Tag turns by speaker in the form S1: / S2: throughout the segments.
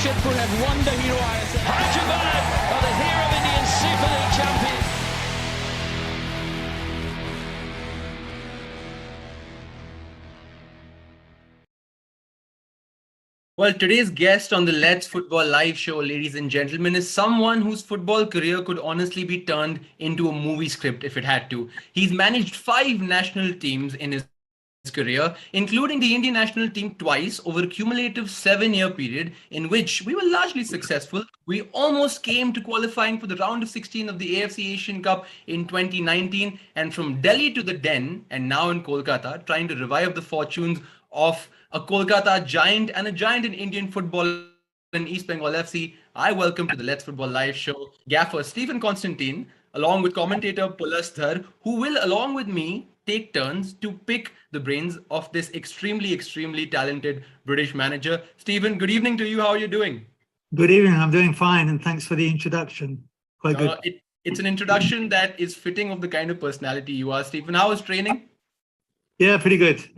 S1: Jamshedpur have won the Hero ISL. Hyderabad are the Hero of Indian Super League champions.
S2: Well, today's guest on the Let's Football live show, ladies and gentlemen, is someone whose football career could honestly be turned into a movie script if it had to. He's managed 5 national teams in his career, including the Indian national team twice over a cumulative 7-year period in which we were largely successful. We almost came to qualifying for the round of 16 of the AFC Asian Cup in 2019, and from Delhi to the Den, and now in Kolkata, trying to revive the fortunes of a Kolkata giant and a giant in Indian football in East Bengal FC. I welcome to the Let's Football live show gaffer Stephen Constantine, along with commentator Pulasta Dhar, who will, along with me, take turns to pick the brains of this extremely talented British manager. Stephen, good evening to you. How are you doing?
S3: Good evening. I'm doing fine, and thanks for the introduction. Quite good.
S2: It's an introduction that is fitting of the kind of personality you are, Stephen. How was training?
S3: Yeah, pretty good.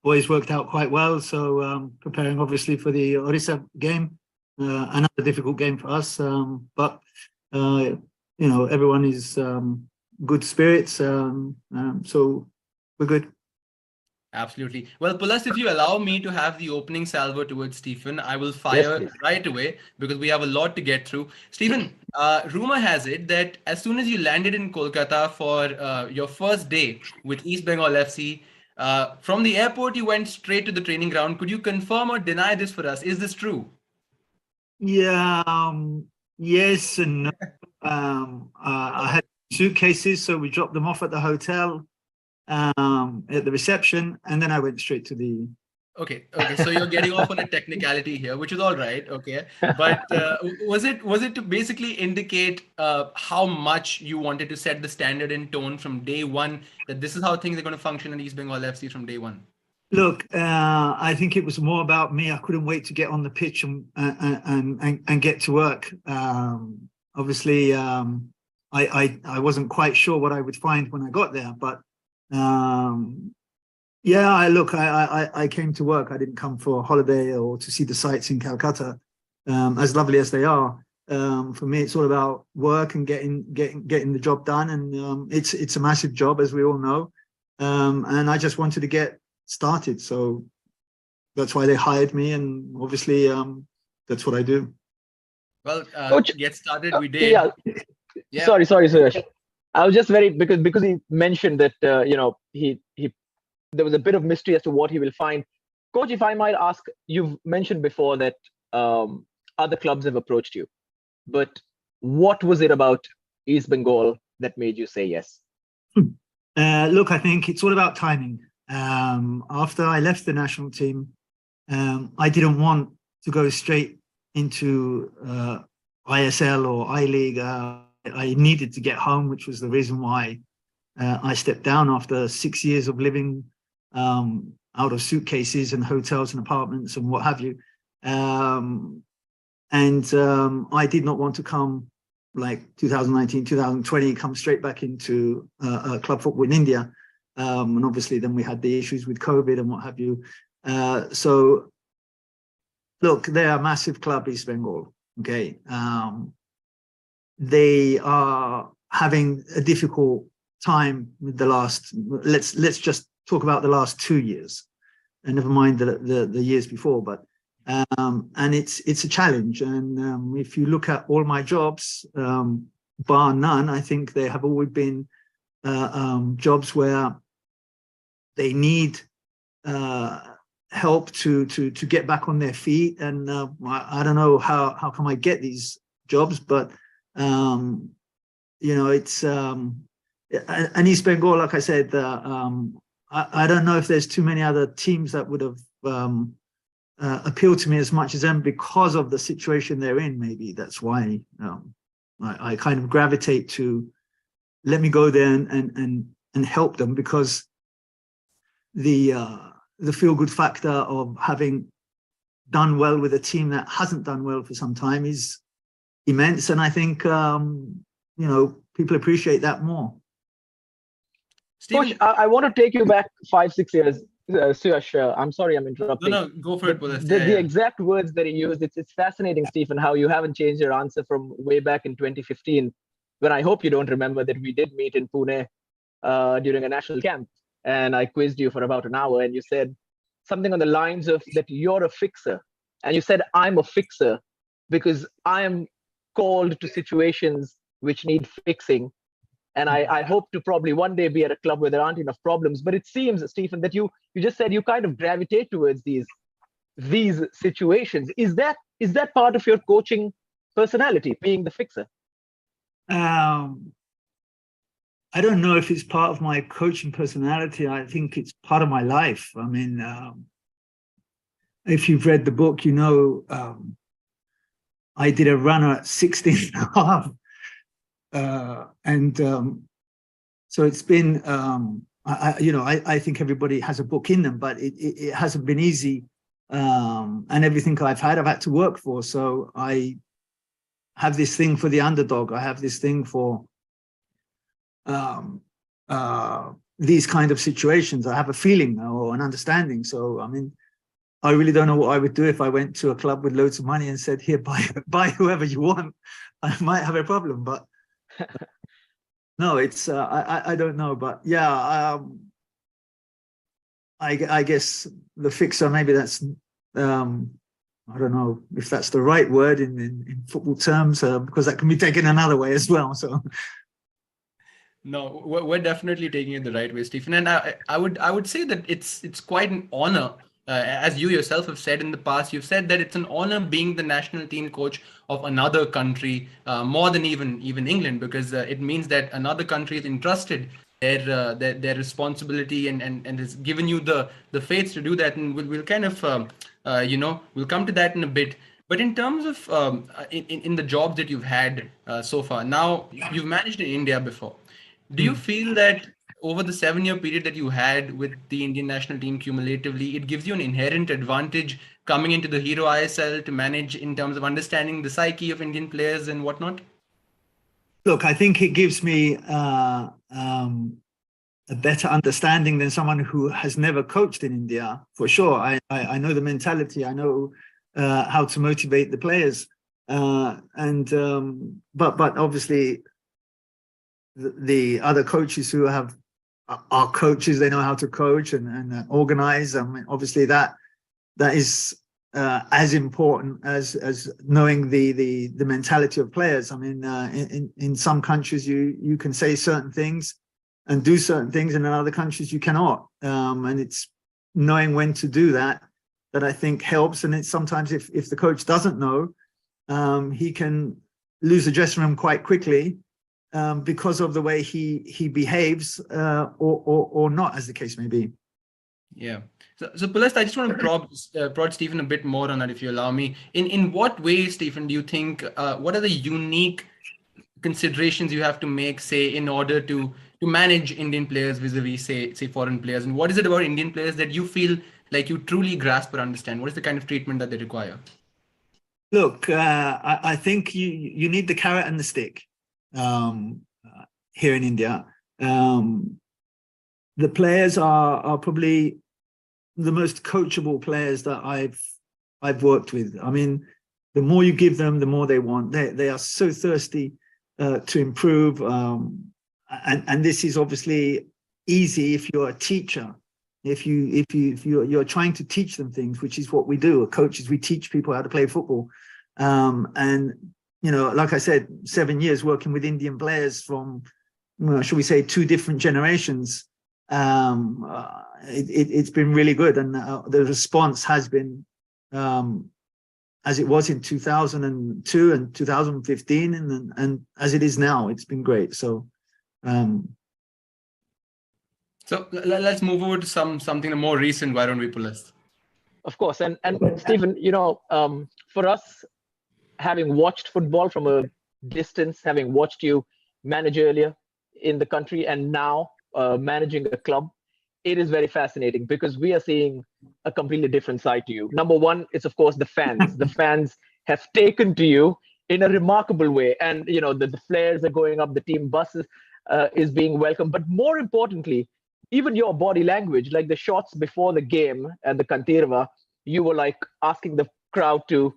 S3: Boys worked out quite well. So preparing obviously for the Orissa game, another difficult game for us. But everyone is good spirits. So we're good.
S2: Absolutely. Well, Pulas, if you allow me to have the opening salvo towards Stephen, I will fire right away because we have a lot to get through. Stephen, rumor has it that as soon as you landed in Kolkata for your first day with East Bengal FC, from the airport, you went straight to the training ground. Could you confirm or deny this for us? Is this true?
S3: Yeah, yes and no. I had suitcases, so we dropped them off at the hotel. At the reception, and then I went straight to the.
S2: Okay. So you're getting off on a technicality here, which is all right. Okay, but was it to basically indicate how much you wanted to set the standard and tone from day one, that this is how things are going to function in East Bengal FC from day one?
S3: Look, I think it was more about me. I couldn't wait to get on the pitch and get to work. Obviously, I wasn't quite sure what I would find when I got there, but. I came to work. I didn't come for a holiday or to see the sights in Calcutta, as lovely as they are. For me, it's all about work and getting the job done, and it's a massive job, as we all know. And I just wanted to get started, so that's why they hired me, and obviously that's what I do.
S2: Well, Coach, get started. We did.
S4: Yeah. Sorry, Suyash. I was just because he mentioned that there was a bit of mystery as to what he will find. Coach, if I might ask, you've mentioned before that other clubs have approached you, but what was it about East Bengal that made you say yes?
S3: Look, I think it's all about timing. After I left the national team, I didn't want to go straight into ISL or I-League. I needed to get home, which was the reason why I stepped down after 6 years of living out of suitcases and hotels and apartments and what have you. I did not want to come like 2019, 2020, come straight back into club football in India. And obviously then we had the issues with COVID and what have you. So look, they're a massive club, East Bengal. Okay. They are having a difficult time with the last. Let's just talk about the last 2 years, and never mind the years before. But and it's a challenge. And if you look at all my jobs, bar none, I think they have always been jobs where they need help to get back on their feet. And I don't know how come I get these jobs, but. It's and East Bengal, like I said, I don't know if there's too many other teams that would have appealed to me as much as them because of the situation they're in. Maybe that's why I kind of gravitate to let me go there and help them, because the feel-good factor of having done well with a team that hasn't done well for some time is immense, and I think people appreciate that more.
S4: Coach, I want to take you back 5-6 years. Suyash, I'm sorry I'm interrupting.
S2: No, go for it, Pulasta.
S4: The exact words that he used, it's fascinating, Stephen, how you haven't changed your answer from way back in 2015, when I hope you don't remember that we did meet in Pune during a national camp. And I quizzed you for about an hour, and you said something on the lines of that you're a fixer. And you said, I'm a fixer because I am called to situations which need fixing. And I hope to probably one day be at a club where there aren't enough problems. But it seems, Stephen, that you just said you kind of gravitate towards these situations. Is that part of your coaching personality, being the fixer?
S3: I don't know if it's part of my coaching personality. I think it's part of my life. I mean, if you've read the book, you know, I did a runner at 16 and a half. So it's been, I think everybody has a book in them, but it hasn't been easy. And everything I've had to work for. So I have this thing for the underdog. I have this thing for these kind of situations. I have a feeling or an understanding. So, I mean, I really don't know what I would do if I went to a club with loads of money and said, here, buy whoever you want. I might have a problem, but no, it's, I don't know, but yeah, I guess the fixer, maybe that's, I don't know if that's the right word in football terms, because that can be taken another way as well. So.
S2: No, we're definitely taking it the right way, Stephen. And I would say that it's quite an honor. As you yourself have said in the past, you've said that it's an honor being the national team coach of another country, more than even England, because it means that another country is entrusted their responsibility and has given you the faith to do that. And we'll kind of we'll come to that in a bit. But in terms of in the jobs that you've had so far, now you've managed in India before. Do you feel that over the 7-year period that you had with the Indian national team cumulatively, it gives you an inherent advantage coming into the Hero ISL to manage in terms of understanding the psyche of Indian players and whatnot?
S3: Look, I think it gives me a better understanding than someone who has never coached in India, for sure. I know the mentality. I know how to motivate the players. But obviously, the other coaches who are coaches, they know how to coach and organize. I mean, obviously that is as important as knowing the mentality of players. I mean, in some countries you can say certain things and do certain things, and in other countries you cannot. And it's knowing when to do that I think helps. And it's sometimes if the coach doesn't know, he can lose the dressing room quite quickly. Because of the way he behaves, or not, as the case may be.
S2: Yeah. So Pulasta, I just want to prod Stephen a bit more on that, if you allow me. In what way, Stephen, do you think? What are the unique considerations you have to make, say, in order to manage Indian players vis-a-vis, say foreign players? And what is it about Indian players that you feel like you truly grasp or understand? What is the kind of treatment that they require?
S3: Look, I think you need the carrot and the stick. Here in India, the players are probably the most coachable players that I've worked with. I mean, the more you give them, the more they want. They are so thirsty to improve, and this is obviously easy if you're a teacher. If you're trying to teach them things, which is what we do. As coaches, we teach people how to play football, and you know, like I said, 7 years working with Indian players from, should we say, 2 different generations. It's been really good, and the response has been as it was in 2002 and 2015, and as it is now. It's been great. So
S2: let's move over to something more recent. Why don't we, Pulasta?
S4: Of course, and Stephen, you know, for us, having watched football from a distance, having watched you manage earlier in the country and now managing a club, it is very fascinating because we are seeing a completely different side to you. Number one, it's of course the fans. The fans have taken to you in a remarkable way. And, you know, the flares are going up, the team buses is being welcomed. But more importantly, even your body language, like the shots before the game at the Kantirva, you were like asking the crowd to,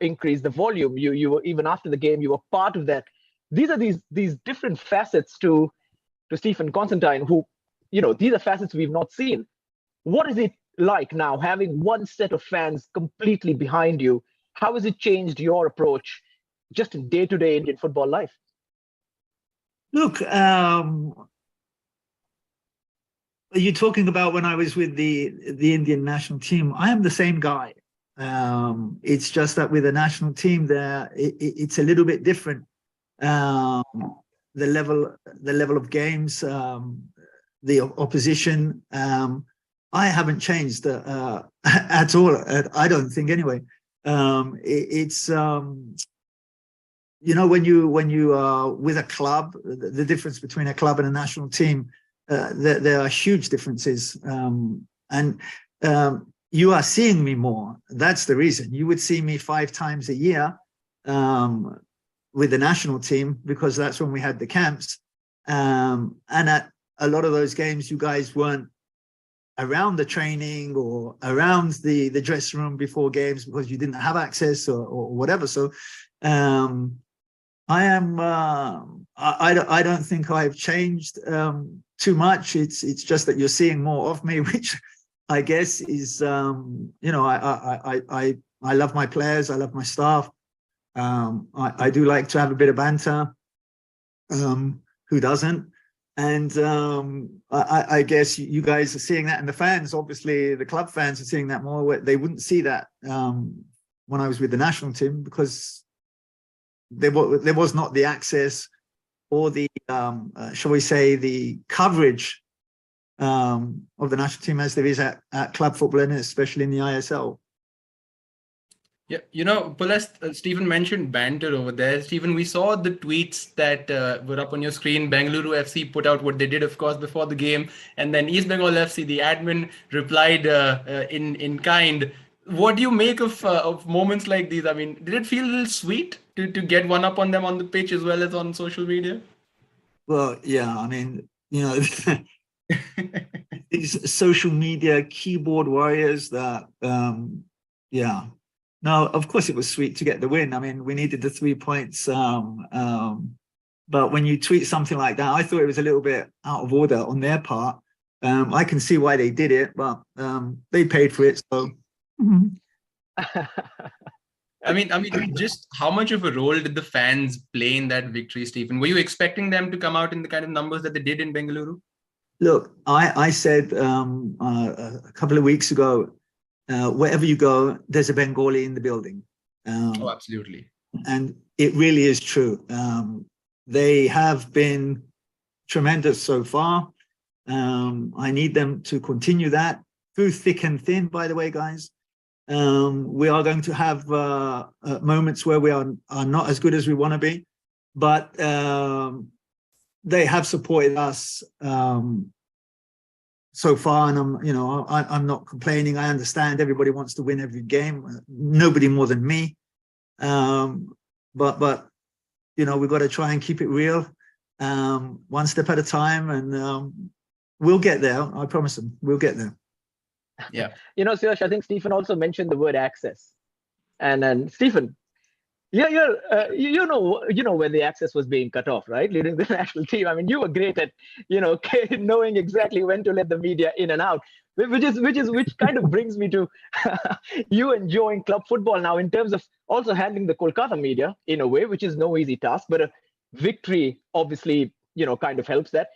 S4: increase the volume. You were, even after the game, you were part of that. These are these different facets to Stephen Constantine, who, these are facets we've not seen. What is it like now having one set of fans completely behind you? How has it changed your approach just in day-to-day Indian football life?
S3: Look, you're talking about when I was with the Indian national team. I am the same guy. It's just that with the national team there, it's a little bit different. The level of games, the opposition. I haven't changed at all. I don't think anyway. It's when you are with a club, the difference between a club and a national team, there are huge differences, and you are seeing me more. That's the reason. You would see me 5 times a year with the national team, because that's when we had the camps, and at a lot of those games you guys weren't around the training or around the dressing room before games because you didn't have access or whatever. So I am I don't think I've changed too much. It's just that you're seeing more of me, which I guess is I love my players, I love my staff. I do like to have a bit of banter. Who doesn't? And I guess you guys are seeing that, and the fans, obviously the club fans, are seeing that more. They wouldn't see that when I was with the national team, because there was not the access or the shall we say, the coverage of the national team as there is at club football, and especially in the ISL.
S2: Yeah, Pulasta, Stephen mentioned banter over there. Stephen, we saw the tweets that were up on your screen. Bengaluru FC put out what they did, of course, before the game, and then East Bengal FC, the admin, replied in kind. What do you make of moments like these? I mean, did it feel a little sweet to get one up on them on the pitch as well as on social media?
S3: Well, yeah, I mean, these social media keyboard warriors that, yeah. No, of course it was sweet to get the win. I mean, we needed the 3 points. But when you tweet something like that, I thought it was a little bit out of order on their part. I can see why they did it, but they paid for it. So,
S2: I mean, just how much of a role did the fans play in that victory, Stephen? Were you expecting them to come out in the kind of numbers that they did in Bengaluru?
S3: Look, I said a couple of weeks ago, wherever you go, there's a Bengali in the building.
S2: Oh, absolutely.
S3: And it really is true. They have been tremendous so far. I need them to continue that through thick and thin, by the way, guys. We are going to have moments where we are not as good as we want to be, but they have supported us so far, and I'm not complaining. I understand everybody wants to win every game, nobody more than me, but we've got to try and keep it real, one step at a time, and we'll get there. I promise them we'll get there.
S2: Yeah.
S4: Suyash, I think Stephen also mentioned the word access, and Stephen, you know when the access was being cut off, right? Leading the national team. I mean, you were great at knowing exactly when to let the media in and out, which kind of brings me to you enjoying club football now, in terms of also handling the Kolkata media in a way, which is no easy task, but a victory obviously kind of helps that.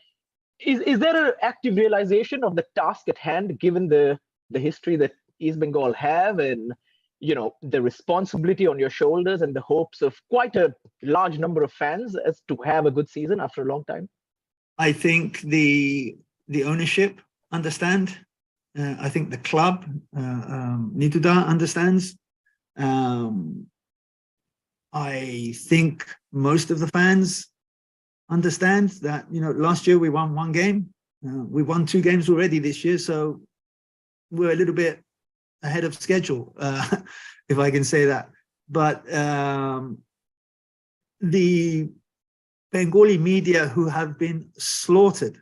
S4: Is there an active realization of the task at hand, given the history that East Bengal have, and the responsibility on your shoulders, and the hopes of quite a large number of fans as to have a good season after a long time?
S3: I think the ownership understand. I think the club, Nituda, understands. I think most of the fans understand that, last year we won 1 game. We won 2 games already this year, so we're a little bit ahead of schedule, if I can say that. But the Bengali media, who have been slaughtered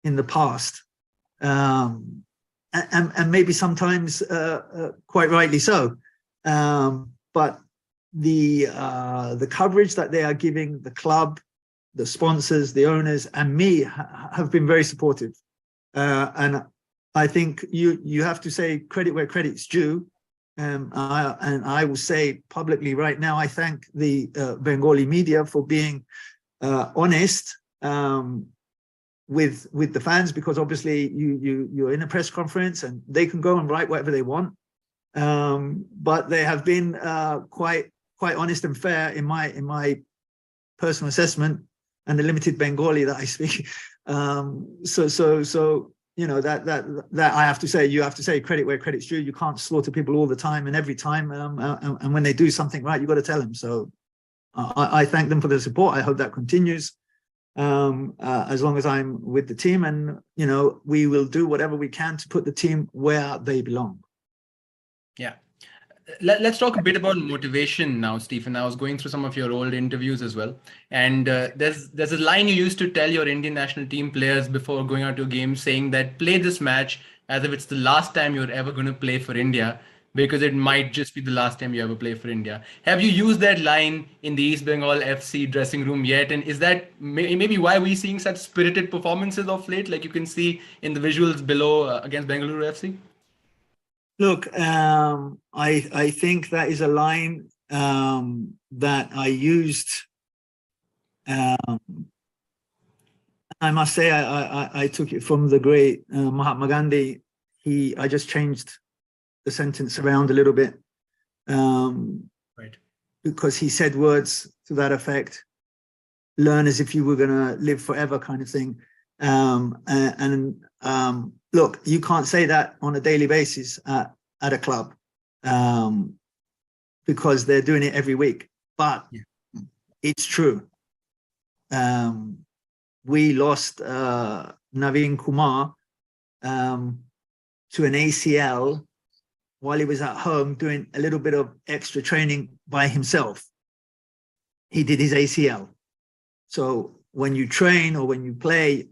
S3: in the past, and maybe sometimes quite rightly so. But the coverage that they are giving the club, the sponsors, the owners, and me have been very supportive. And I think you have to say credit where credit's due. And I will say publicly right now, I thank the Bengali media for being honest with the fans, because obviously you're in a press conference and they can go and write whatever they want. But they have been quite honest and fair in my personal assessment and the limited Bengali that I speak. So you know, that I have to say, you have to say credit where credit's due. You can't slaughter people all the time and every time. And when they do something right, you've got to tell them. So I thank them for the support. I hope that continues as long as I'm with the team. And, you know, we will do whatever we can to put the team where they belong.
S2: Yeah. Let's talk a bit about motivation now, Stephen. I was going through some of your old interviews as well. And there's a line you used to tell your Indian national team players before going out to a game, saying that play this match as if it's the last time you're ever going to play for India, because it might just be the last time you ever play for India. Have you used that line in the East Bengal FC dressing room yet? And is that maybe why we're seeing such spirited performances of late, like you can see in the visuals below against Bengaluru FC?
S3: Look, I think that is a line that I used. I must say I took it from the great Mahatma Gandhi. I just changed the sentence around a little bit,
S2: right?
S3: Because he said words to that effect: "Learn as if you were going to live forever," kind of thing. Look, you can't say that on a daily basis at a club because they're doing it every week. But it's true. We lost Naveen Kumar to an ACL while he was at home doing a little bit of extra training by himself. He did his ACL. So when you train or when you play,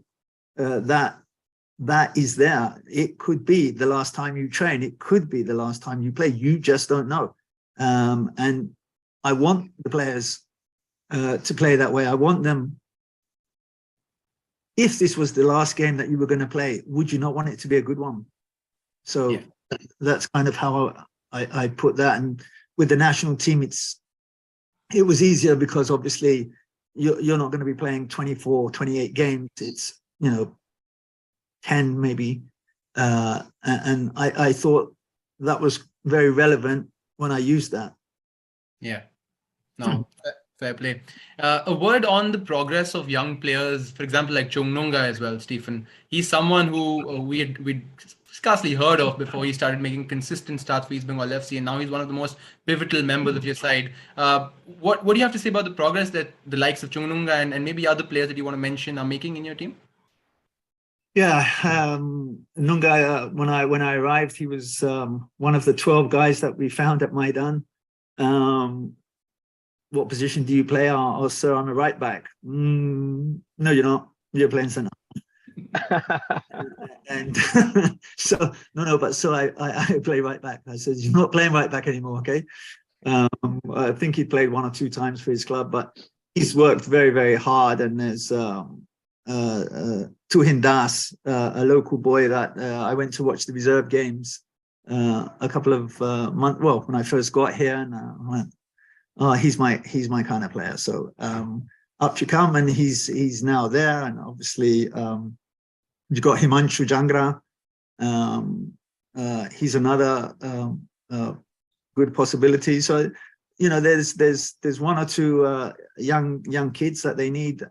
S3: that is there. It could be the last time you train. It could be the last time you play. You just don't know. And I want the players to play that way. I want them. If this was the last game that you were going to play, would you not want it to be a good one? So that's kind of how I put that. And with the national team, it was easier because obviously you're not going to be playing 24, 28 games. It's, you know, 10 maybe, and I thought that was very relevant when I used that.
S2: Yeah, no, fair play. A word on the progress of young players, for example, like Lalchungnunga as well, Stephen. He's someone who we'd scarcely heard of before he started making consistent starts for East Bengal FC, and now he's one of the most pivotal members of your side. What do you have to say about the progress that the likes of Lalchungnunga and maybe other players that you want to mention are making in your team?
S3: Yeah, Nunga, when I arrived, he was one of the 12 guys that we found at Maidan. What position do you play? Oh, sir, I'm a right back. No, you're not. You're playing centre. And so I play right back. I said, you're not playing right back anymore, okay? I think he played 1 or 2 times for his club, but he's worked very, very hard. And there's Tuhin Das, a local boy that I went to watch the reserve games a couple of months. Well, when I first got here, and I went, oh, he's my kind of player. So up to come, and he's now there, and obviously you've got Himanshu Jangra. He's another good possibility. So you know, there's 1 or 2 young kids that they need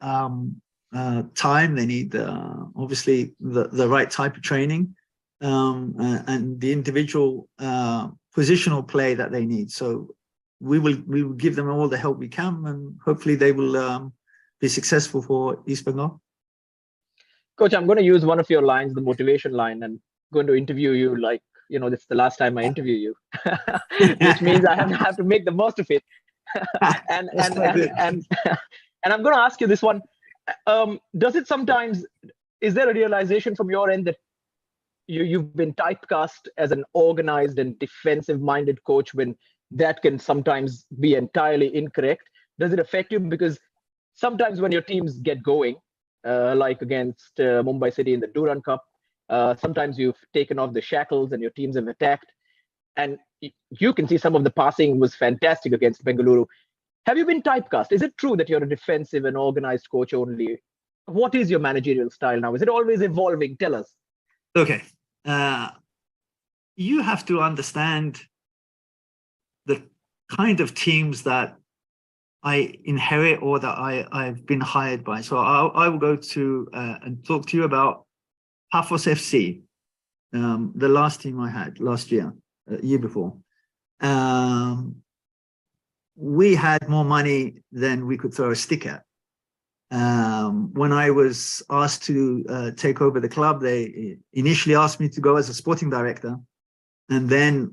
S3: time. They need obviously the right type of training and the individual positional play that they need. So we will give them all the help we can, and hopefully they will be successful for East Bengal.
S4: Coach, I'm going to use one of your lines, the motivation line, and going to interview you like, you know, this is the last time I interview you, which means I have to make the most of it. and I'm going to ask you this one. Does it sometimes is there a realization from your end that you've been typecast as an organized and defensive-minded coach when that can sometimes be entirely incorrect? Does it affect you? Because sometimes when your teams get going, like against Mumbai City in the Durand Cup, sometimes you've taken off the shackles and your teams have attacked. And you can see some of the passing was fantastic against Bengaluru. Have you been typecast? Is it true that you're a defensive and organized coach only? What is your managerial style now? Is it always evolving? Tell us.
S3: Okay. You have to understand the kind of teams that I inherit or that I've been hired by. So I will go to and talk to you about Paphos FC, the last team I had last year, year before. We had more money than we could throw a stick at. When I was asked to take over the club, they initially asked me to go as a sporting director, and then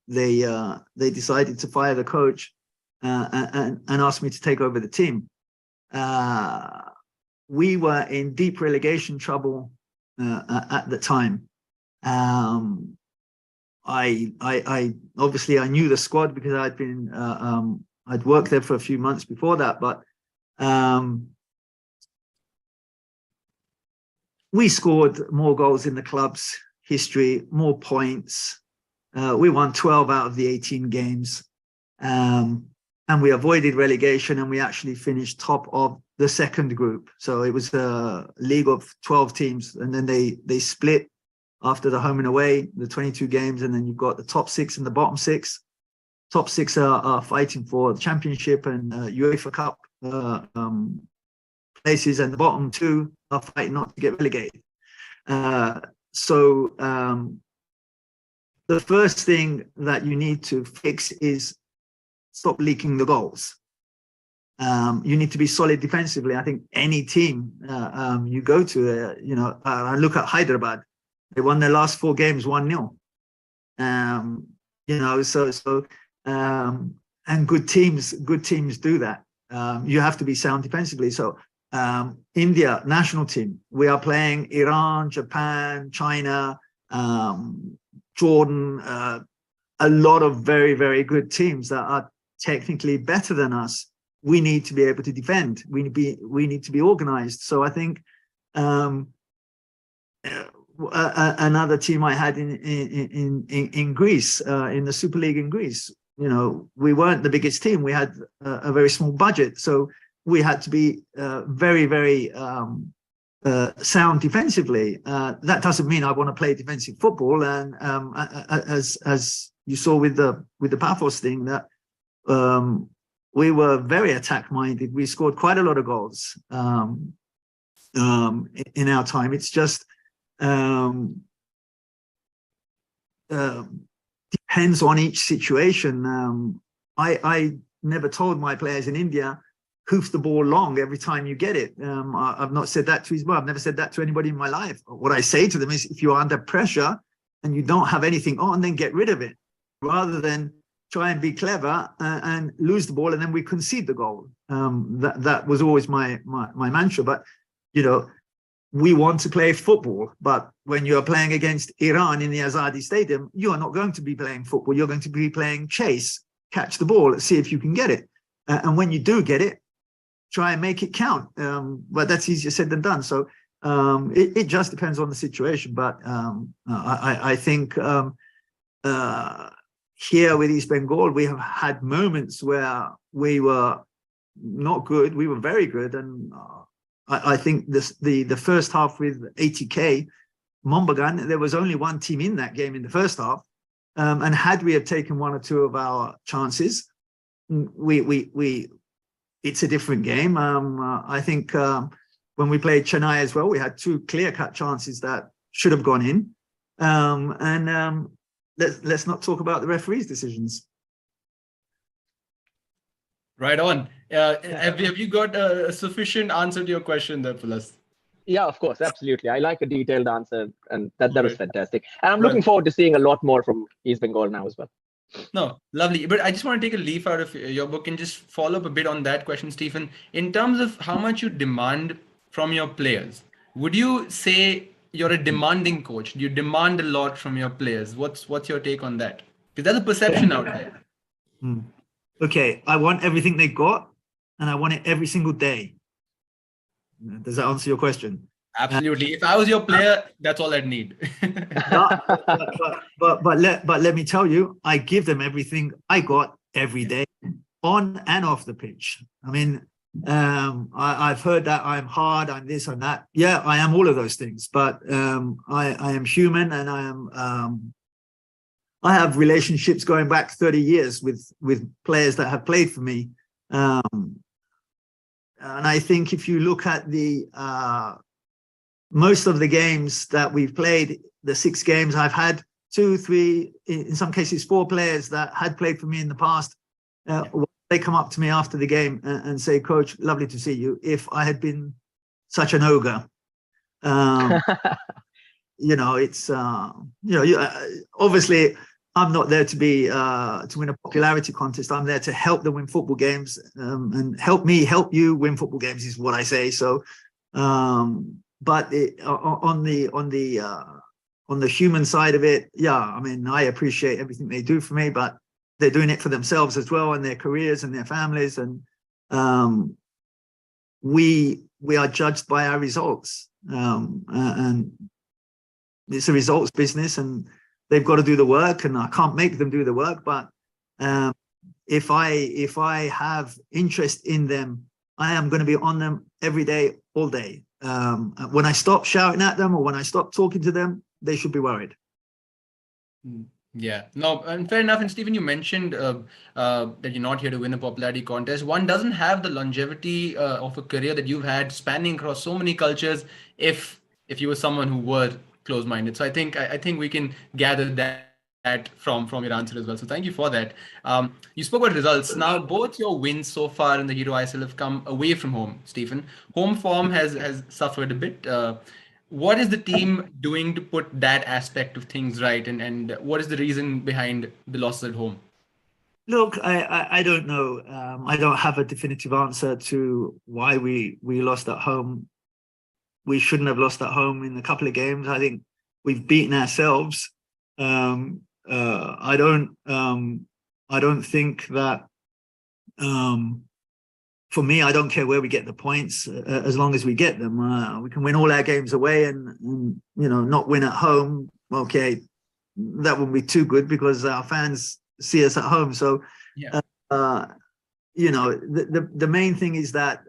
S3: they decided to fire the coach and asked me to take over the team. We were in deep relegation trouble at the time. I obviously I knew the squad because I'd been I'd worked there for a few months before that, but we scored more goals in the club's history, more points. We won 12 out of the 18 games, and we avoided relegation, and we actually finished top of the second group. So it was a league of 12 teams, and then they split after the home and away, the 22 games, and then you've got the top 6 and the bottom 6. Top 6 are fighting for the championship and UEFA Cup places, and the bottom 2 are fighting not to get relegated. So the first thing that you need to fix is stop leaking the goals. You need to be solid defensively. I think any team you go to, I look at Hyderabad. They won their last 4 games 1-0. And good teams do that. You have to be sound defensively. So India national team, we are playing Iran, Japan, China, Jordan, a lot of very, very good teams that are technically better than us. We need to be able to defend. We need to be organized. So I think another team I had in Greece, in the Super League in Greece, we weren't the biggest team. We had a very small budget, so we had to be very, very sound defensively. That doesn't mean I want to play defensive football. And as you saw with the Paphos thing, that we were very attack minded. We scored quite a lot of goals in our time. It's just depends on each situation. I never told my players in India, hoof the ball long every time you get it. I've not said that to Ismail. I've never said that to anybody in my life. What I say to them is, if you're under pressure and you don't have anything on, then get rid of it, rather than try and be clever and lose the ball and then we concede the goal. That was always my mantra. But we want to play football, but when you're playing against Iran in the Azadi Stadium, you are not going to be playing football. You're going to be playing chase, catch the ball, see if you can get it. And when you do get it, try and make it count. But that's easier said than done. So it just depends on the situation. But I think here with East Bengal, we have had moments where we were not good. We were very good. And I think the first half with ATK, Mombagan, there was only one team in that game in the first half. And had we have taken 1 or 2 of our chances, it's a different game. I think when we played Chennai as well, we had 2 clear-cut chances that should have gone in. Let's not talk about the referee's decisions.
S2: Right on. Have you got a sufficient answer to your question there, Pulasta?
S4: Yeah, of course, absolutely. I like a detailed answer, and that was fantastic. And I'm looking forward to seeing a lot more from East Bengal now as well.
S2: No, lovely. But I just want to take a leaf out of your book and just follow up a bit on that question, Stephen. In terms of how much you demand from your players, Would you say you're a demanding coach? Do you demand a lot from your players? What's your take on that? Because there's a perception out there.
S3: Okay, I want everything they got, and I want it every single day. Does that answer your question?
S2: Absolutely. If I was your player, that's all I'd need.
S3: but let me tell you, I give them everything I got every day, on and off the pitch. I mean, I've heard that I'm hard, I'm this, I'm that. Yeah, I am all of those things, but I am human, and I have relationships going back 30 years with players that have played for me. And I think if you look at the most of the games that we've played, the 6 games, I've had 2, 3, in some cases 4 players that had played for me in the past. They come up to me after the game and say, "Coach, lovely to see you. If I had been such an ogre," you know, it's obviously I'm not there to be to win a popularity contest. I'm there to help them win football games, and help me help you win football games is what I say. So, but on the human side of it, yeah, I mean, I appreciate everything they do for me, but they're doing it for themselves as well, and their careers and their families, and we are judged by our results, and it's a results business, and they've got to do the work, and I can't make them do the work. But if I have interest in them, I am going to be on them every day, all day. When I stop shouting at them, or when I stop talking to them, they should be worried.
S2: Yeah, no, and fair enough. And Stephen, you mentioned that you're not here to win a popularity contest. One doesn't have the longevity of a career that you've had, spanning across so many cultures, if you were someone who were close-minded. So I think we can gather that from your answer as well. So thank you for that. You spoke about results. Now, both your wins so far in the Hero ISL have come away from home, Stephen. Home form has suffered a bit. What is the team doing to put that aspect of things right? And what is the reason behind the losses at home?
S3: Look, I don't know. I don't have a definitive answer to why we lost at home. We shouldn't have lost at home in a couple of games. I think we've beaten ourselves. I don't think that, for me, I don't care where we get the points, as long as we get them. We can win all our games away and not win at home. Okay, that wouldn't be too good because our fans see us at home. So,
S2: yeah.
S3: The main thing is that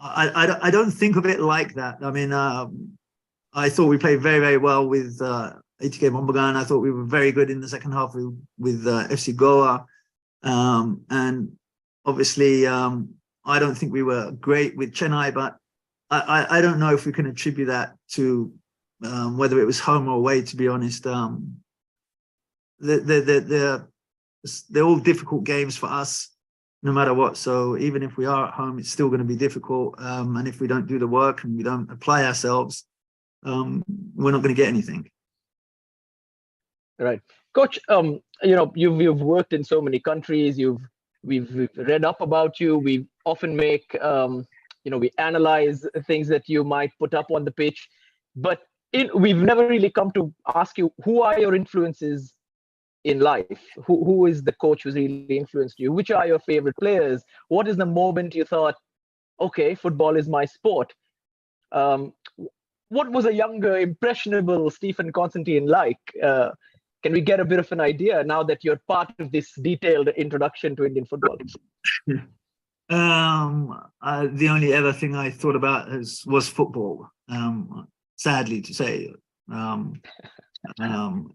S3: I don't think of it like that. I mean, I thought we played very, very well with ATK Bombagan. I thought we were very good in the second half with FC Goa. And obviously, I don't think we were great with Chennai, but I don't know if we can attribute that to whether it was home or away, to be honest. They're all difficult games for us, no matter what. So even if we are at home, it's still going to be difficult. And if we don't do the work and we don't apply ourselves, we're not going to get anything.
S4: Right, Coach. You've worked in so many countries. We've read up about you. We often make we analyze things that you might put up on the pitch, but we've never really come to ask you, who are your influences in life? Who is the coach who's really influenced you? Which are your favorite players? What is the moment you thought, okay, football is my sport? What was a younger, impressionable Stephen Constantine like? Can we get a bit of an idea now that you're part of this detailed introduction to Indian football?
S3: The only other thing I thought about was football. Sadly to say,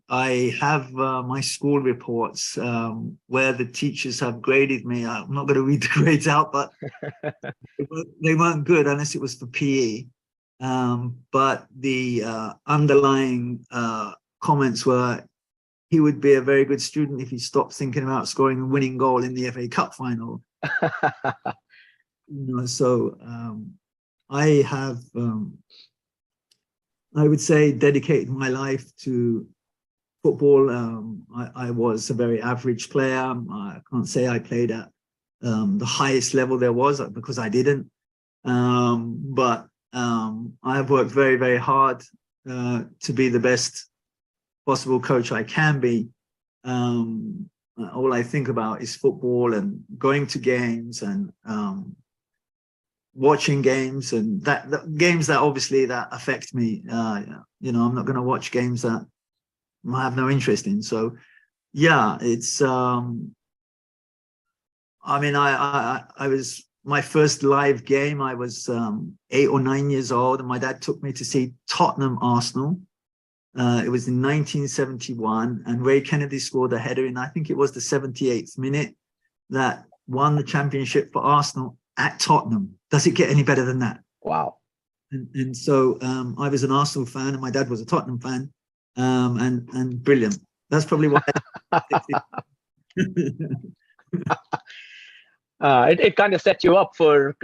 S3: I have my school reports where the teachers have graded me. I'm not going to read the grades out, but they weren't good unless it was for PE. But the underlying comments were, he would be a very good student if he stopped thinking about scoring a winning goal in the FA Cup final. So I have, I would say, dedicated my life to football. I was a very average player. I can't say I played at the highest level there was, because I didn't. But I have worked very, very hard to be the best possible coach I can be. All I think about is football and going to games and watching games, and games that obviously that affect me. You know, I'm not going to watch games that I have no interest in. So yeah, it's I mean, I was, my first live game, I was 8 or 9 years old, and my dad took me to see Tottenham Arsenal. It was in 1971, and Ray Kennedy scored a header in, I think it was the 78th minute, that won the championship for Arsenal at Tottenham. Does it get any better than that?
S4: Wow.
S3: And so I was an Arsenal fan, and my dad was a Tottenham fan, and brilliant. That's probably why.
S4: It kind of set you up for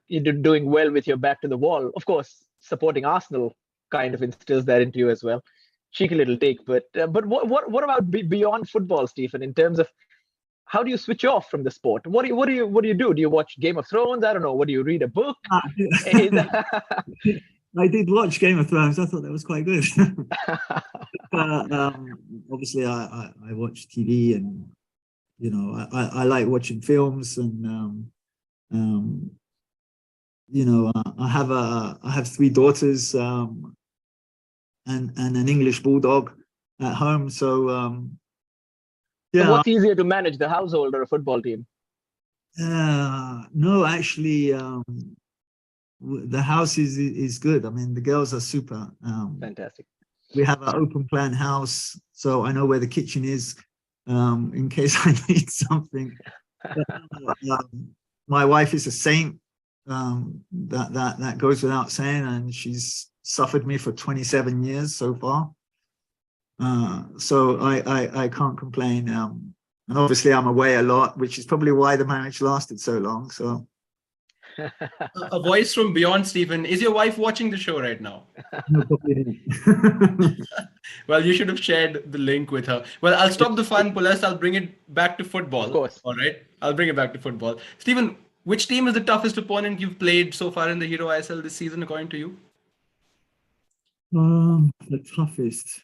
S4: doing well with your back to the wall. Of course, supporting Arsenal kind of instills that into you as well. Cheeky little take, but what about beyond football, Stephen? In terms of how do you switch off from the sport? What do you do? Do you watch Game of Thrones? I don't know. What do you read, a book?
S3: I did watch Game of Thrones. I thought that was quite good. Obviously, I watch TV, and you know, I like watching films, and you know, I have 3 daughters, and an English bulldog at home. So yeah.
S4: So what's easier to manage, the household or a football team?
S3: No, actually, the house is good. I mean, the girls are super.
S4: Fantastic.
S3: We have an open plan house, so I know where the kitchen is, in case I need something. My wife is a saint. That goes without saying, and she's suffered me for 27 years so far. So I can't complain. And obviously I'm away a lot, which is probably why the marriage lasted so long. So
S2: a voice from beyond, Stephen. Is your wife watching the show right now?
S3: no, probably not.
S2: Well, you should have shared the link with her. Well, I'll stop the fun, Pulasta. I'll bring it back to football.
S4: Of course.
S2: All right. I'll bring it back to football. Stephen, which team is the toughest opponent you've played so far in the Hero ISL this season, according to you?
S3: The toughest.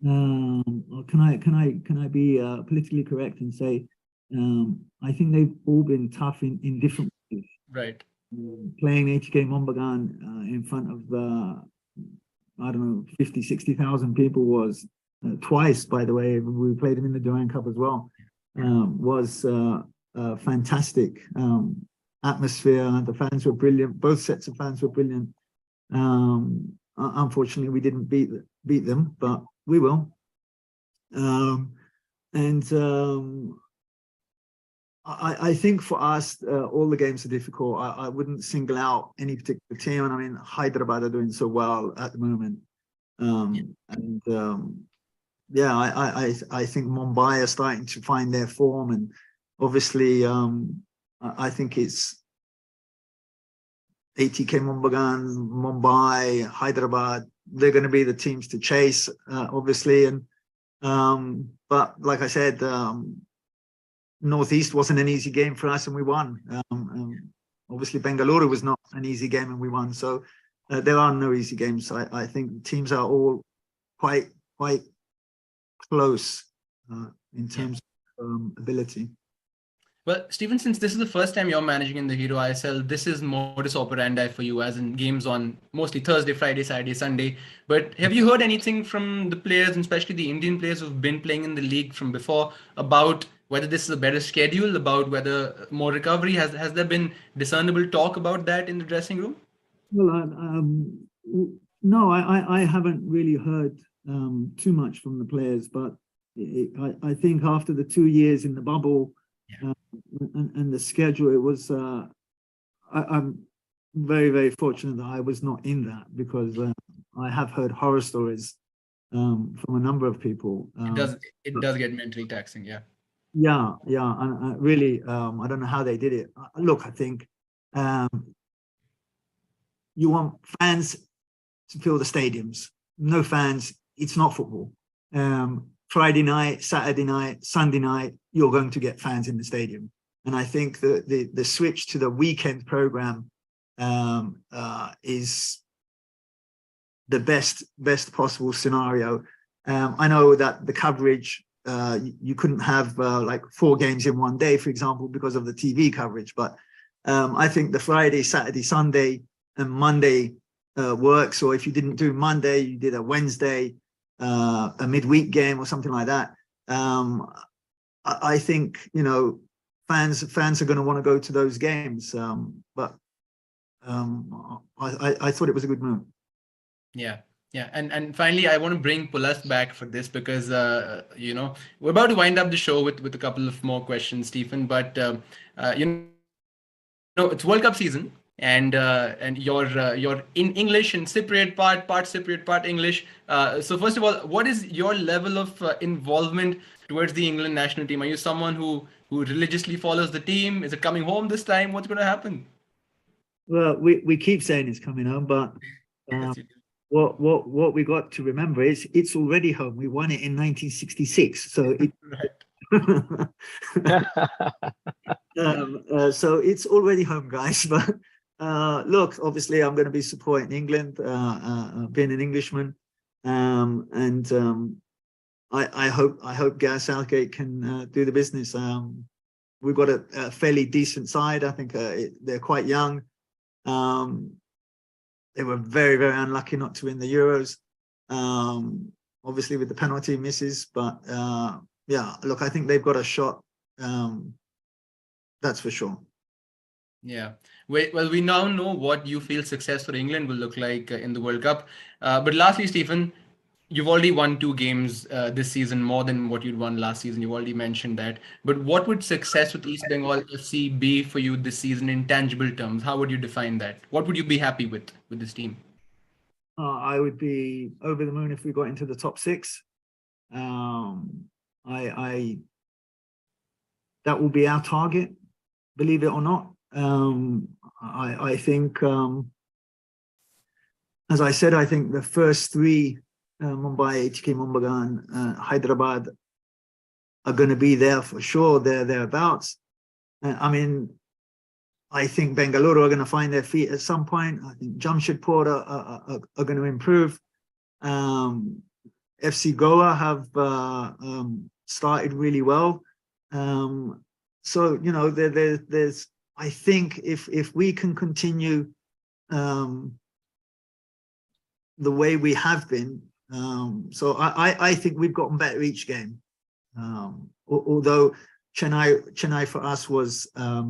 S3: Can I be politically correct and say I think they've all been tough in different ways.
S2: Right.
S3: Playing ATK Mombagan in front of I don't know, 50, 60,000 people was twice, by the way. We played them in the Durand Cup as well. Was a fantastic atmosphere. The fans were brilliant. Both sets of fans were brilliant. Unfortunately, we didn't beat them, but we will. I think for us, all the games are difficult. I wouldn't single out any particular team. And I mean, Hyderabad are doing so well at the moment. Yeah, I think Mumbai are starting to find their form. And obviously, I think it's ATK Mombagan, Mumbai, Hyderabad. They're going to be the teams to chase, obviously. And but like I said, Northeast wasn't an easy game for us, and we won. Obviously, Bengaluru was not an easy game, and we won. So there are no easy games. I think teams are all quite close in terms of ability.
S2: Well, Stephen, since this is the first time you're managing in the Hero ISL, this is modus operandi for you, as in games on mostly Thursday, Friday, Saturday, Sunday. But have you heard anything from the players, and especially the Indian players who've been playing in the league from before, about whether this is a better schedule, about whether more recovery? Has there been discernible talk about that in the dressing room?
S3: Well, no, I haven't really heard too much from the players, but I think after the 2 years in the bubble, and the schedule, it was I'm very, very fortunate that I was not in that, because I have heard horror stories from a number of people.
S2: It does get mentally taxing.
S3: Yeah, and really, I don't know how they did it. Look, I think you want fans to fill the stadiums. No fans, it's not football. Friday night, Saturday night, Sunday night, you're going to get fans in the stadium. And I think the switch to the weekend program is the best possible scenario. I know that the coverage, you couldn't have like 4 games in one day, for example, because of the TV coverage. But I think the Friday, Saturday, Sunday, and Monday works. Or if you didn't do Monday, you did a Wednesday, a midweek game or something like that. I think, you know, fans are going to want to go to those games. But I thought it was a good move.
S2: Yeah. Yeah, and finally, I want to bring Pulasta back for this because you know, we're about to wind up the show with a couple of more questions, Stephen. But you know, it's World Cup season, and you're in English and Cypriot part Cypriot, part English. So first of all, what is your level of involvement towards the England national team? Are you someone who religiously follows the team? Is it coming home this time? What's going to happen?
S3: Well, we keep saying it's coming home, but
S2: Yes, you do.
S3: what we got to remember is it's already home. We won it in 1966, so it, so it's already home, guys. But look, obviously, I'm going to be supporting England, being an Englishman, and I hope Gareth Southgate can do the business. We've got a fairly decent side. I think they're quite young. They were very, very unlucky not to win the Euros, obviously with the penalty misses. But yeah, look, I think they've got a shot. That's for sure.
S2: Yeah. Well, we now know what you feel success for England will look like in the World Cup. But lastly, Stephen, you've already won 2 games this season, more than what you'd won last season. You already mentioned that. But what would success with East Bengal FC be for you this season in tangible terms? How would you define that? What would you be happy with this team?
S3: I would be over the moon if we got into the top 6. That will be our target, believe it or not. I think, as I said, I think the first 3, Mumbai, HK Mumbagan, Hyderabad, are going to be there for sure. They're thereabouts. I mean, I think Bengaluru are going to find their feet at some point. I think Jamshedpur are going to improve. FC Goa have started really well. So, you know, there's, I think if we can continue the way we have been, so I think we've gotten better each game. Although Chennai for us was a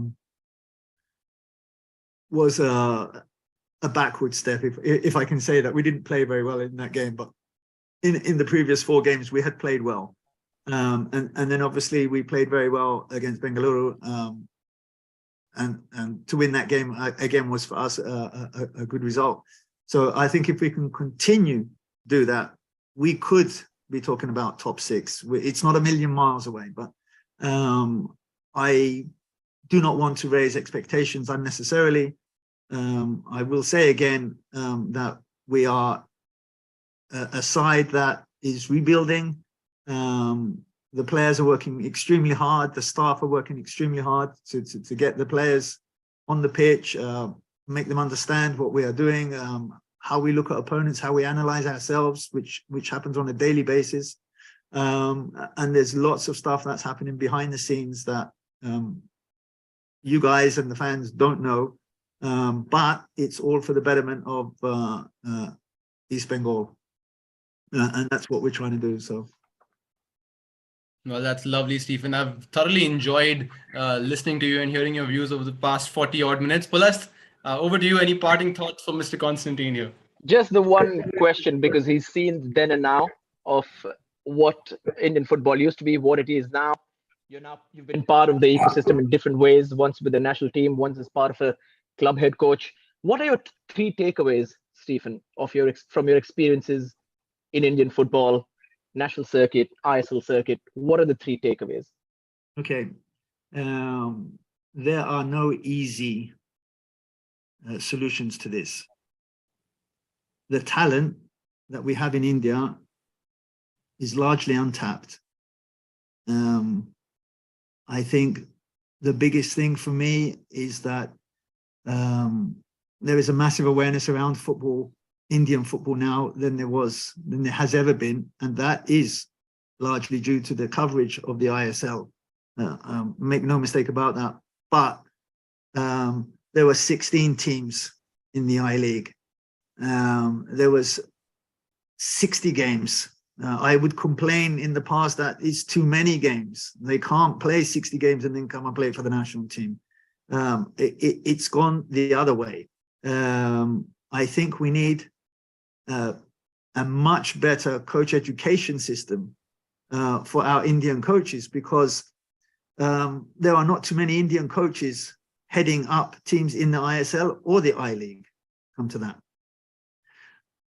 S3: backward step, if I can say that. We didn't play very well in that game, but in the previous 4 games we had played well. And then obviously we played very well against Bengaluru, and to win that game again was for us a good result. So I think if we can continue do that, we could be talking about top 6. It's not a million miles away, but I do not want to raise expectations unnecessarily. I will say again that we are a side that is rebuilding. The players are working extremely hard. The staff are working extremely hard to get the players on the pitch, make them understand what we are doing, how we look at opponents, how we analyze ourselves, which happens on a daily basis. And there's lots of stuff that's happening behind the scenes that you guys and the fans don't know, but it's all for the betterment of East Bengal, and that's what we're trying to do. So.
S2: Well, that's lovely, Stephen. I've thoroughly enjoyed listening to you and hearing your views over the past 40 odd minutes. Pulast, over to you. Any parting thoughts for Mr. Constantine here?
S4: Just the one question, because he's seen then and now of what Indian football used to be, what it is now. You've been part of the ecosystem in different ways, once with the national team, once as part of a club head coach. What are your 3 takeaways, Stephen, from your experiences in Indian football, national circuit, ISL circuit? What are the 3 takeaways?
S3: Okay. There are no easy solutions to this. The talent that we have in India is largely untapped. I think the biggest thing for me is that there is a massive awareness around football, Indian football now than there has ever been, and that is largely due to the coverage of the ISL. Make no mistake about that. But there were 16 teams in the I-League. There was 60 games. I would complain in the past that it's too many games. They can't play 60 games and then come and play for the national team. It's gone the other way. I think we need a much better coach education system for our Indian coaches, because there are not too many Indian coaches heading up teams in the ISL or the I-League. Come to that.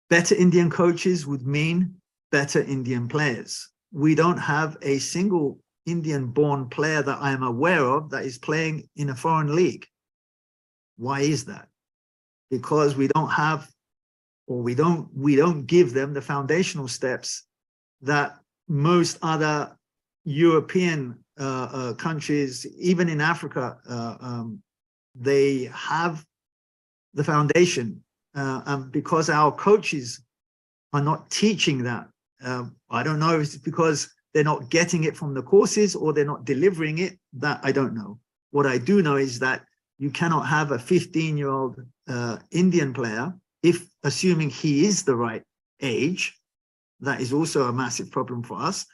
S3: Better Indian coaches would mean better Indian players. We don't have a single Indian-born player that I am aware of that is playing in a foreign league. Why is that? Because we don't have, or we don't give them the foundational steps that most other European countries, even in Africa, they have the foundation. And because our coaches are not teaching that, I don't know if it's because they're not getting it from the courses or they're not delivering it, that I don't know. What I do know is that you cannot have a 15-year-old Indian player, if assuming he is the right age, that is also a massive problem for us,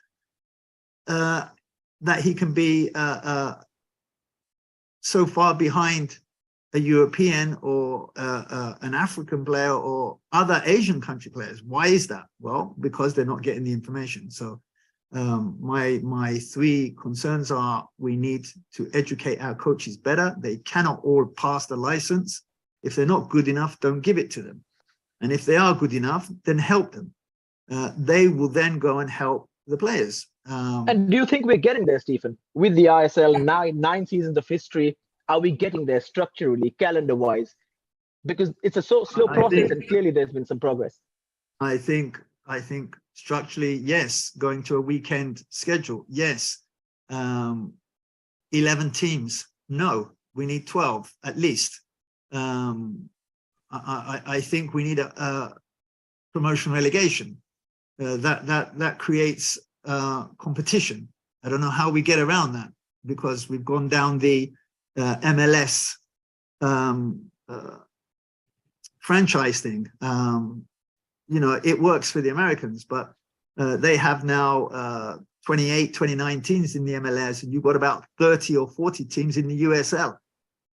S3: that he can be so far behind a European or an African player or other Asian country players. Why is that? Well, because they're not getting the information. So my three concerns are: we need to educate our coaches better. They cannot all pass the license. If they're not good enough, don't give it to them. And if they are good enough, then help them. They will then go and help the players.
S4: And do you think we're getting there, Stephen? With the ISL, nine seasons of history, are we getting there structurally, calendar-wise? Because it's a slow process, and clearly there's been some progress.
S3: I think structurally, yes. Going to a weekend schedule, yes. 11 teams, no. We need 12 at least. I think we need a promotion relegation. That creates competition. I don't know how we get around that, because we've gone down the MLS franchise thing. You know, it works for the Americans, but they have now 28, 29 teams in the MLS, and you've got about 30 or 40 teams in the USL,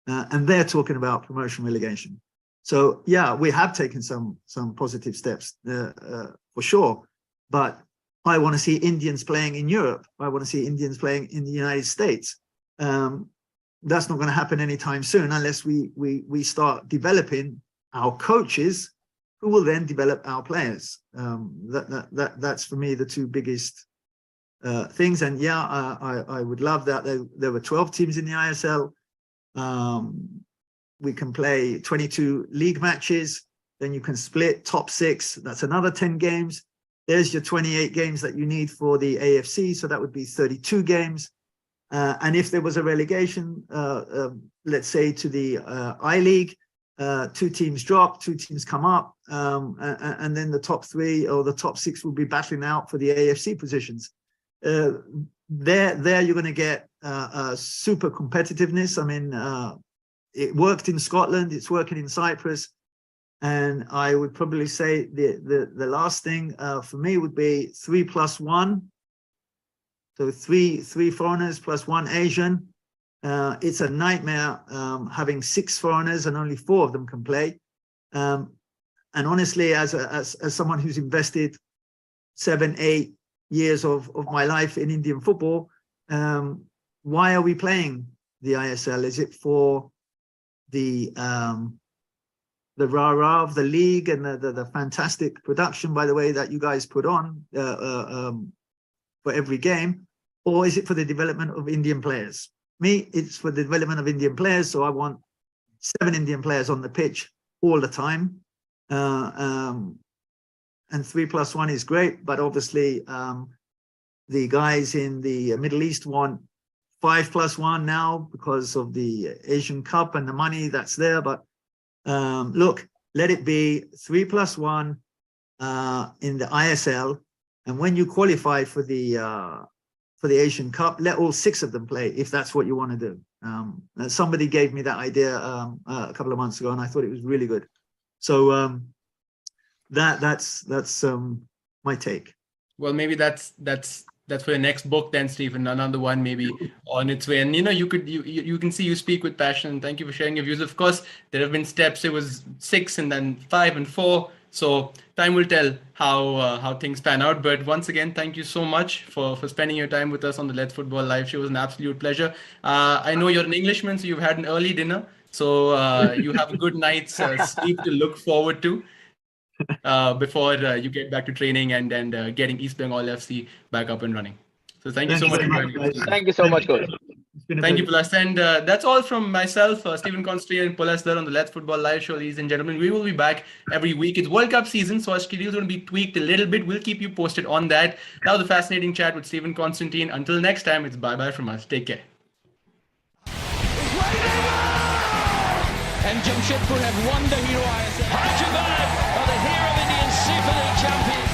S3: and they're talking about promotion relegation. So yeah, we have taken some positive steps for sure, but I want to see Indians playing in Europe. I want to see Indians playing in the United States. That's not going to happen anytime soon unless we start developing our coaches, who will then develop our players. That's for me the two biggest things. And yeah, I would love that there were 12 teams in the ISL. We can play 22 league matches. Then you can split top 6. That's another 10 games. There's your 28 games that you need for the AFC. So that would be 32 games. And if there was a relegation, let's say to the I-League, 2 teams drop, 2 teams come up, and then the top 3 or the top 6 will be battling out for the AFC positions. There you're going to get super competitiveness. I mean, it worked in Scotland, it's working in Cyprus, and I would probably say the last thing for me would be 3+1. So three foreigners plus 1 Asian. It's a nightmare having 6 foreigners and only 4 of them can play. And honestly, as someone who's invested 7, 8 years of my life in Indian football, why are we playing the ISL? Is it for the rah-rah of the league and the fantastic production, by the way, that you guys put on for every game? Or is it for the development of Indian players? Me, it's for the development of Indian players. So I want 7 Indian players on the pitch all the time. And 3+1 is great, but obviously the guys in the Middle East want 5+1 now because of the Asian Cup and the money that's there. But look, let it be 3+1 in the ISL, and when you qualify for the Asian Cup, let all 6 of them play if that's what you want to do. Somebody gave me that idea a couple of months ago, and I thought it was really good. So that's my take.
S2: Well, maybe that's for your next book then, Stephen. Another one maybe on its way. And you can see you speak with passion. Thank you for sharing your views. Of course, there have been steps. It was 6 and then 5 and 4. So time will tell how things pan out. But once again, thank you so much for spending your time with us on the Let's Football live show. It was an absolute pleasure. I know you're an Englishman, so you've had an early dinner. So you have a good night's sleep to look forward to before you get back to training and getting East Bengal FC back up and running. So thank you so much for joining us.
S4: Thank you so much, coach.
S2: Thank you, Pulasta. And that's all from myself, Stephen Constantine and Pulasta Dhar on the Let's Football live show, ladies and gentlemen. We will be back every week. It's World Cup season, so our schedule is going to be tweaked a little bit. We'll keep you posted on that. That was a fascinating chat with Stephen Constantine. Until next time, it's bye-bye from us. Take care.
S1: And Jamshedpur have won the Hero ISL. Hyderabad are the Hero of Indian Super League champions.